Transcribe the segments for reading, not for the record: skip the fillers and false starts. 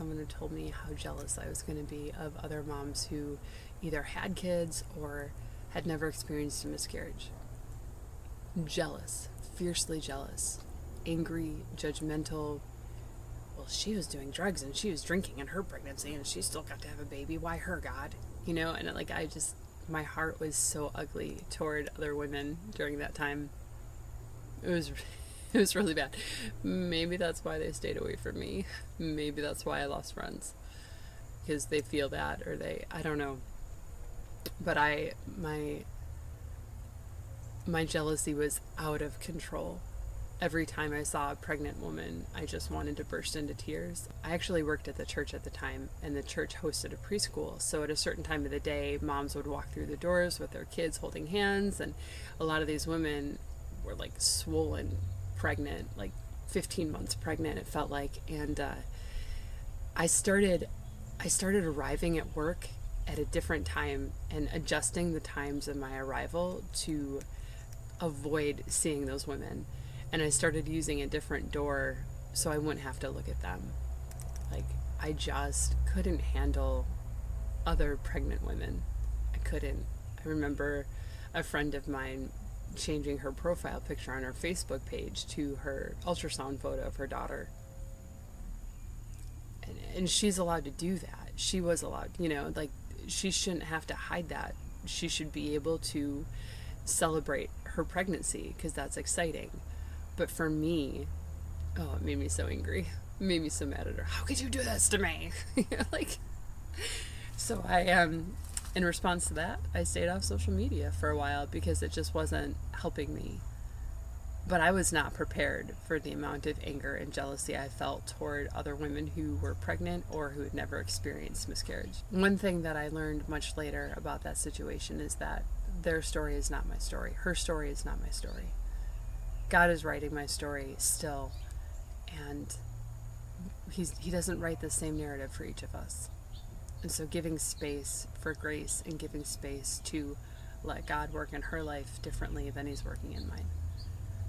someone had told me how jealous I was going to be of other moms who either had kids or had never experienced a miscarriage. Jealous, fiercely jealous, angry, judgmental. Well, she was doing drugs and she was drinking in her pregnancy and she still got to have a baby. Why her, God? You know, and like my heart was so ugly toward other women during that time. It was really bad. Maybe that's why they stayed away from me. Maybe that's why I lost friends. Because they feel that, or I don't know. But my jealousy was out of control. Every time I saw a pregnant woman, I just wanted to burst into tears. I actually worked at the church at the time, and the church hosted a preschool. So at a certain time of the day, moms would walk through the doors with their kids holding hands, and a lot of these women were like swollen, pregnant, like 15 months pregnant, it felt like. And I started arriving at work at a different time and adjusting the times of my arrival to avoid seeing those women. And I started using a different door so I wouldn't have to look at them. Like, I just couldn't handle other pregnant women. I couldn't. I remember a friend of mine changing her profile picture on her Facebook page to her ultrasound photo of her daughter. And she's allowed to do that. She was allowed, you know, like, she shouldn't have to hide that. She should be able to celebrate her pregnancy because that's exciting. But for me, oh, it made me so angry. It made me so mad at her. How could you do this to me? Like, so in response to that, I stayed off social media for a while because it just wasn't helping me. But I was not prepared for the amount of anger and jealousy I felt toward other women who were pregnant or who had never experienced miscarriage. One thing that I learned much later about that situation is that their story is not my story. Her story is not my story. God is writing my story still, and he doesn't write the same narrative for each of us. And so giving space for grace and giving space to let God work in her life differently than he's working in mine.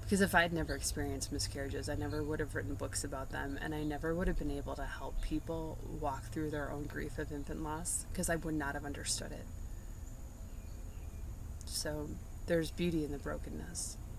Because if I'd never experienced miscarriages, I never would have written books about them, and I never would have been able to help people walk through their own grief of infant loss, because I would not have understood it. So there's beauty in the brokenness.